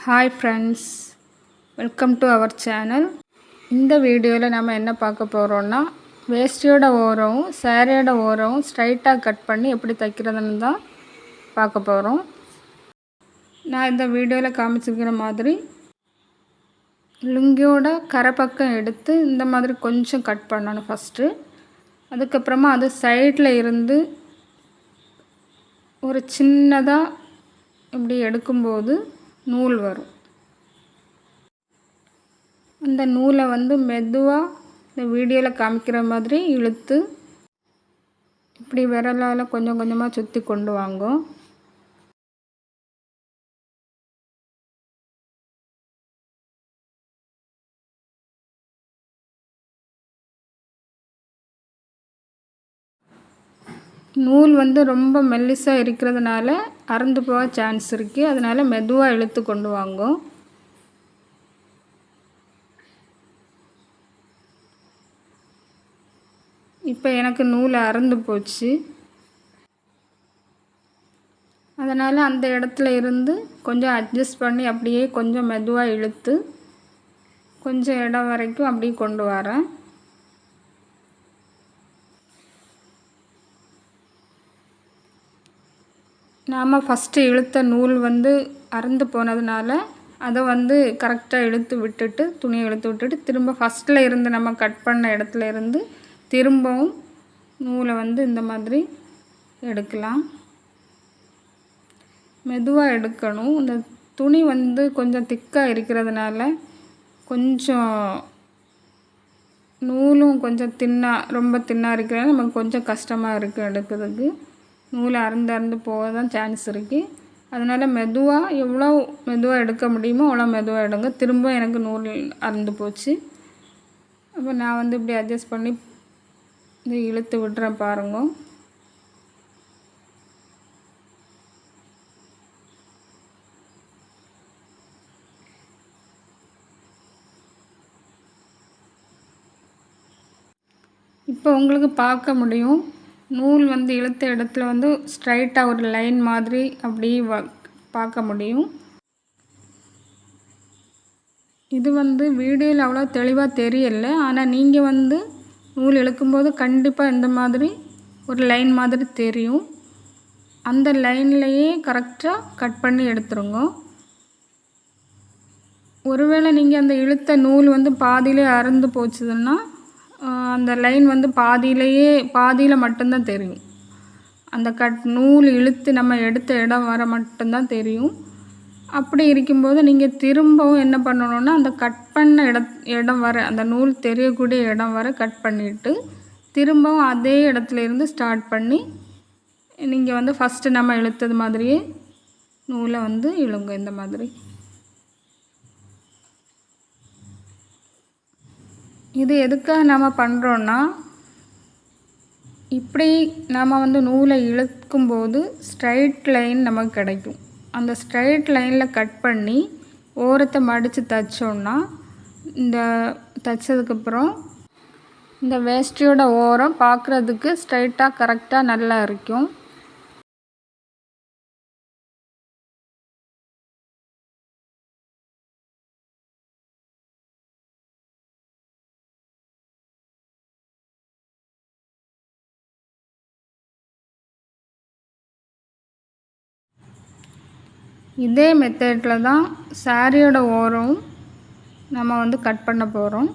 Hi friends, welcome to our channel. இந்த வீடியோவில் நம்ம என்ன பார்க்க போகிறோன்னா, வேஷ்டியோட ஓரமும் சாரியோட ஓரமும் ஸ்ட்ரைட்டாக கட் பண்ணி எப்படி தைக்கிறதுன்னு தான் பார்க்க போகிறோம். நான் இந்த வீடியோவில் காமிச்சிருக்கிற மாதிரி லுங்கியோட கரை பக்கம் எடுத்து இந்த மாதிரி கொஞ்சம் கட் பண்ணணும் ஃபஸ்ட்டு. அதுக்கப்புறமா அது சைடில் இருந்து ஒரு சின்னதாக இப்படி எடுக்கும்போது நூல் வரும். அந்த நூலை மெதுவாக இந்த வீடியோவில் காமிக்கிற மாதிரி இழுத்து இப்படி விரலால் கொஞ்சம் கொஞ்சமாக சுற்றி கொண்டு வாங்க. நூல் ரொம்ப மெல்லிசாக இருக்கிறதுனால அறுந்து போக சான்ஸ் இருக்குது. அதனால் மெதுவாக இழுத்து கொண்டு வாங்க. இப்போ எனக்கு நூல் அறுந்து போச்சு. அதனால் அந்த இடத்துல இருந்து கொஞ்சம் அட்ஜஸ்ட் பண்ணி அப்படியே கொஞ்சம் மெதுவாக இழுத்து கொஞ்சம் இடம் வரைக்கும் அப்படியே கொண்டு வரேன். நாம் ஃபஸ்ட்டு இழுத்த நூல் அறுந்து போனதுனால அதை கரெக்டாக இழுத்து விட்டுட்டு துணியை இழுத்து விட்டுட்டு திரும்ப ஃபஸ்ட்டில் இருந்து நம்ம கட் பண்ண இடத்துல இருந்து திரும்பவும் நூலை இந்த மாதிரி எடுக்கலாம். மெதுவாக எடுக்கணும். இந்த துணி கொஞ்சம் திக்காக இருக்கிறதுனால கொஞ்சம் நூலும் கொஞ்சம் ரொம்ப தின்னாக இருக்கிறதுனால நமக்கு கொஞ்சம் கஷ்டமாக இருக்குது எடுக்கிறதுக்கு. நூலை அறுந்து போக தான் சான்ஸ் இருக்குது. அதனால் மெதுவாக எவ்வளோ மெதுவாக எடுக்க முடியுமோ அவ்வளோ மெதுவாக எடுங்க. திரும்ப எனக்கு நூல் அறுந்து போச்சு. அப்போ நான் இப்படி அட்ஜஸ்ட் பண்ணி இந்த இழுத்து விட்டுறேன் பாருங்க. இப்போ உங்களுக்கு பார்க்க முடியும், நூல் இழுத்த இடத்துல ஸ்ட்ரைட்டாக ஒரு லைன் மாதிரி அப்படி பார்க்க முடியும். இது வீடியோவில் அவ்வளோ தெளிவாக தெரியல. ஆனால் நீங்கள் நூல் இழுக்கும்போது கண்டிப்பாக இந்த மாதிரி ஒரு லைன் மாதிரி தெரியும். அந்த லைன்லையே கரெக்டாக கட் பண்ணி எடுத்துருங்க. ஒருவேளை நீங்கள் அந்த இழுத்த நூல் பாதியிலே அறுந்து போச்சுதுன்னா அந்த லைன் பாதியில் மட்டும்தான் தெரியும். அந்த நூல் இழுத்து நம்ம எடுத்த இடம் வர மட்டும்தான் தெரியும். அப்படி இருக்கும்போது நீங்கள் திரும்பவும் என்ன பண்ணணுன்னா, அந்த கட் பண்ண இடம் வர அந்த நூல் தெரியக்கூடிய இடம் வர கட் பண்ணிவிட்டு திரும்பவும் அதே இடத்துல இருந்து ஸ்டார்ட் பண்ணி நீங்கள் ஃபஸ்ட்டு நம்ம இழுத்தது மாதிரியே நூலை இழுங்க. இந்த மாதிரி இது எதுக்காக நம்ம பண்ணுறோன்னா, இப்படி நாம் நூலை இழுக்கும்போது ஸ்ட்ரைட் லைன் நமக்கு கிடைக்கும். அந்த ஸ்ட்ரைட் லைனில் கட் பண்ணி ஓரத்தை மடித்து தைச்சோன்னா தைச்சதுக்கப்புறம் இந்த வேஷ்டியோட ஓரம் பார்க்குறதுக்கு ஸ்ட்ரைட்டாக கரெக்டாக நல்லா இருக்கும். இதே மெத்தடில் தான் சாரியோட ஓரம் நம்ம கட் பண்ண போகிறோம்.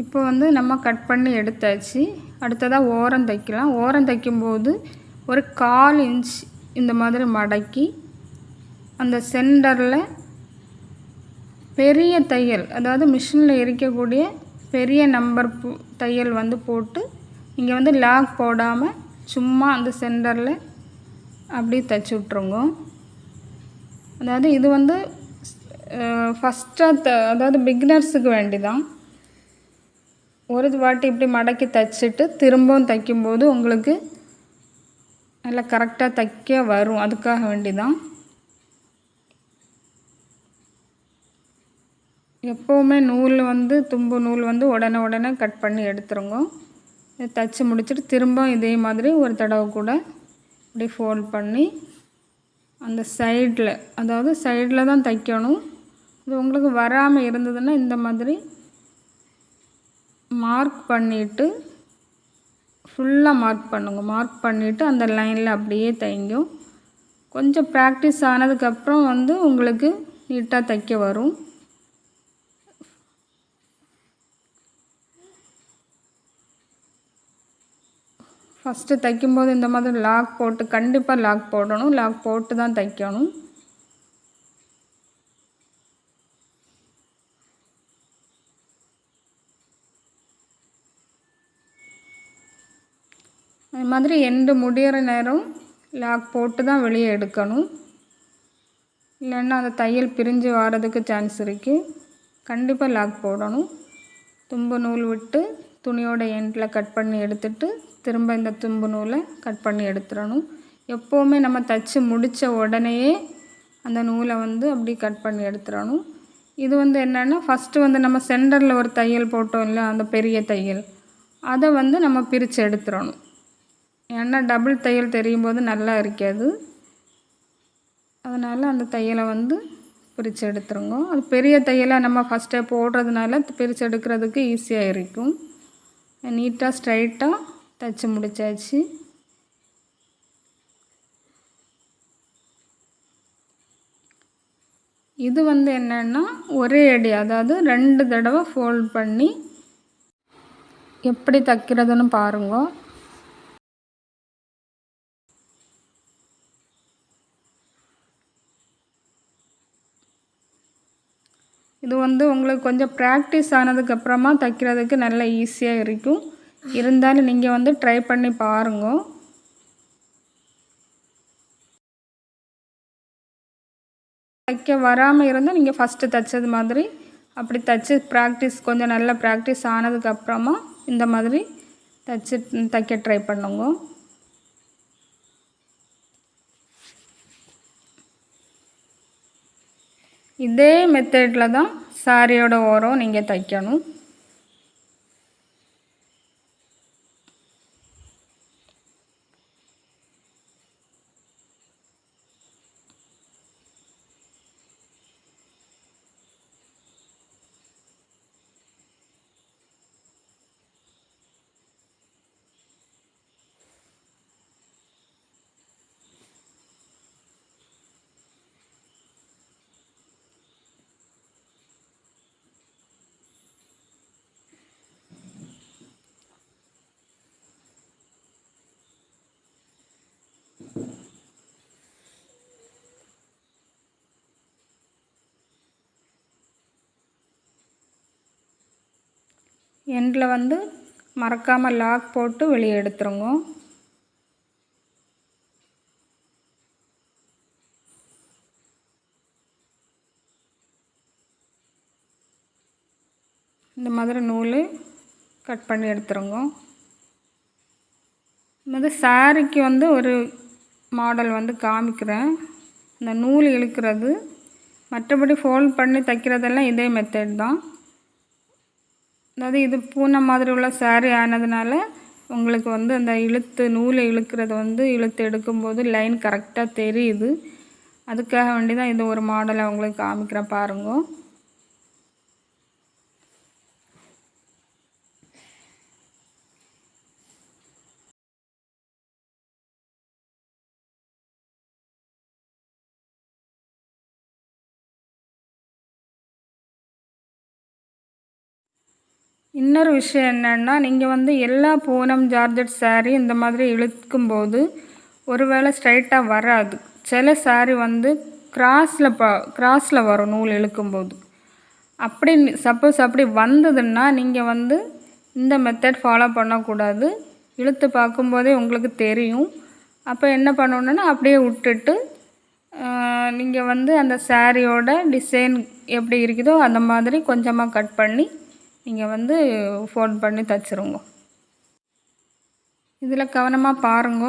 இப்போ வந்து நம்ம கட் பண்ணி எடுத்தாச்சு. அடுத்ததாக ஓரம் தைக்கலாம். ஓரம் தைக்கும்போது ஒரு 1/4 இன்ச் இந்த மாதிரி மடக்கி அந்த சென்டரில் பெரிய தையல், அதாவது மிஷினில் இருக்கக்கூடிய பெரிய நம்பர் தையல் வந்து போட்டு இங்கே வந்து லாக் போடாமல் சும்மா அந்த சென்டரில் அப்படியே தைச்சி விட்ருங்க. அதாவது இது வந்து ஃபஸ்ட்டாக அதாவது பிகினர்ஸுக்கு வேண்டி தான். ஒரு வாட்டி இப்படி மடக்கி தைச்சிட்டு திரும்பவும் தைக்கும்போது உங்களுக்கு நல்லா கரெக்டாக தைக்க வரும். அதுக்காக வேண்டி தான். எப்போவுமே நூல் வந்து தும்பு நூல் வந்து உடனே கட் பண்ணி எடுத்துருங்க. தைச்சி முடிச்சுட்டு திரும்ப இதே மாதிரி ஒரு தடவை கூட இப்படி ஃபோல்ட் பண்ணி அந்த சைடில், அதாவது சைடில் தான் தைக்கணும். இது உங்களுக்கு வராமல் இருந்ததுன்னா இந்த மாதிரி மார்க் பண்ணிவிட்டு ஃபுல்லாக மார்க் பண்ணுங்க. மார்க் பண்ணிவிட்டு அந்த லைனில் அப்படியே தைங்க. கொஞ்சம் ப்ராக்டிஸ் ஆனதுக்கப்புறம் வந்து உங்களுக்கு நீட்டாக தைக்க வரும். ஃபஸ்ட்டு தைக்கும்போது இந்த மாதிரி லாக் போட்டு, கண்டிப்பாக லாக் போடணும். லாக் போட்டு தான் தைக்கணும். அது மாதிரி எண்டு முடிகிற நேரம் லாக் போட்டு தான் வெளியே எடுக்கணும். இல்லைன்னா அந்த தையல் பிரிஞ்சு வர்றதுக்கு சான்ஸ் இருக்குது. கண்டிப்பாக லாக் போடணும். தும்பு நூல் விட்டு துணியோட எண்டில் கட் பண்ணி எடுத்துட்டு திரும்ப இந்த தும்பு நூலை கட் பண்ணி எடுத்துடணும். எப்போவுமே நம்ம தைச்சி முடித்த உடனேயே அந்த நூலை வந்து அப்படி கட் பண்ணி எடுத்துடணும். இது வந்து என்னென்னா ஃபஸ்ட்டு வந்து நம்ம சென்டரில் ஒரு தையல் போட்டோம் இல்லை, அந்த பெரிய தையல், அதை வந்து நம்ம பிரித்து எடுத்துடணும். ஏன்னா டபுள் தையல் தெரியும் போது நல்லா இருக்காது. அதனால் அந்த தையலை வந்து பிரித்து எடுத்துருங்க. அது பெரிய தையலாக நம்ம ஃபஸ்ட்டே போடுறதுனால பிரித்து எடுக்கிறதுக்கு ஈஸியாக இருக்கும். நீட்டாக ஸ்ட்ரைட்டாக தைச்சி முடித்தாச்சு. இது வந்து என்னென்னா ஒரே அடி, அதாவது 2 தடவை ஃபோல்ட் பண்ணி எப்படி தைக்கிறதுன்னு பாருங்க. இது வந்து உங்களுக்கு கொஞ்சம் ப்ராக்டிஸ் ஆனதுக்கப்புறமா தைக்கிறதுக்கு நல்லா ஈஸியாக இருக்கும். இருந்தாலும் நீங்கள் வந்து ட்ரை பண்ணி பாருங்க. தைக்க வராமல் இருந்தால் நீங்கள் ஃபஸ்ட்டு தைச்சது மாதிரி அப்படி தைச்சி கொஞ்சம் நல்லா ப்ராக்டிஸ் ஆனதுக்கப்புறமா இந்த மாதிரி தைக்க ட்ரை பண்ணுங்க. இதே மெத்தடில் தான் சாரியோட ஓரம் நீங்கள் தைக்கணும். எண்டில் வந்து மறக்காமல் லாக் போட்டு வெளியே எடுத்துருங்க. இந்த மாதிரி நூல் கட் பண்ணி எடுத்துருங்க. இந்த சாரிக்கு வந்து ஒரு மாடல் வந்து காமிக்கிறேன். இந்த நூல் இழுக்கிறது, மற்றபடி ஃபோல்ட் பண்ணி தைக்கிறதெல்லாம் இதே மெத்தட் தான். அதாவது இது பூனை மாதிரி உள்ள சாரி ஆனதுனால உங்களுக்கு வந்து அந்த நூலை இழுக்கிறது வந்து இழுத்து எடுக்கும்போது லைன் கரெக்டாக தெரியுது. அதுக்காக வேண்டி தான் இது ஒரு மாடலை உங்களுக்கு காமிக்கிறேன் பாருங்க. இன்னொரு விஷயம் என்னென்னா, நீங்கள் வந்து எல்லா பூனம் ஜார்ஜெட் saree இந்த மாதிரி இழுக்கும்போது ஒருவேளை ஸ்ட்ரைட்டாக வராது. சில saree வந்து கிராஸில் வரும் நூல் இழுக்கும்போது. அப்படி சப்போஸ் அப்படி வந்ததுன்னா நீங்கள் வந்து இந்த மெத்தட் ஃபாலோ பண்ணக்கூடாது. இழுத்து பார்க்கும்போதே உங்களுக்கு தெரியும். அப்போ என்ன பண்ணணுன்னா, அப்படியே விட்டுட்டு நீங்கள் வந்து அந்த சாரியோட டிசைன் எப்படி இருக்குதோ அந்த மாதிரி கொஞ்சமாக கட் பண்ணி நீங்கள் வந்து ஃபோல்ட் பண்ணி தைச்சிருங்க. இதில் கவனமாக பாருங்க.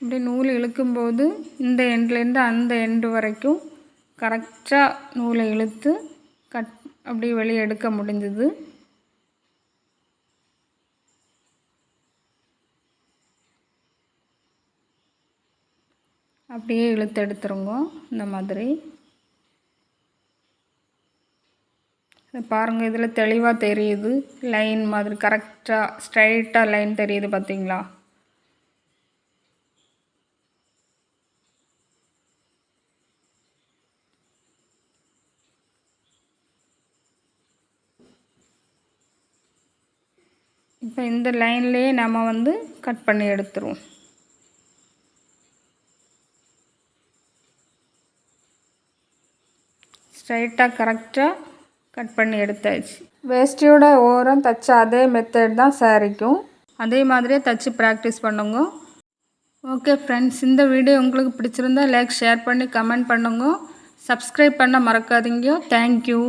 இப்படி நூல் இழுக்கும்போது இந்த எண்ட்லேருந்து அந்த எண்டு வரைக்கும் கரெக்டாக நூலை இழுத்து அப்படி வெளியே எடுக்க முடிஞ்சுது. அப்படியே இழுத்து எடுத்துருங்க. இந்த மாதிரி பாருங்கள், இதில் தெளிவாக தெரியுது. லைன் மாதிரி கரெக்டாக ஸ்ட்ரைட்டாக லைன் தெரியுது பார்த்தீங்களா? இப்போ இந்த லைன்லேயே நம்ம வந்து கட் பண்ணி எடுத்துருவோம். ஸ்ட்ரைட்டாக கரெக்டாக கட் பண்ணி எடுத்தாச்சு. வேஷ்டியோட ஓரம் தைச்ச அதே மெத்தட் தான் சாரிக்கும். அதே மாதிரியே தைச்சி ப்ராக்டிஸ் பண்ணுங்க. ஓகே ஃப்ரெண்ட்ஸ், இந்த வீடியோ உங்களுக்கு பிடிச்சிருந்தா லைக், ஷேர் பண்ணி கமெண்ட் பண்ணுங்க. சப்ஸ்கிரைப் பண்ண மறக்காதீங்க. தேங்க்யூ.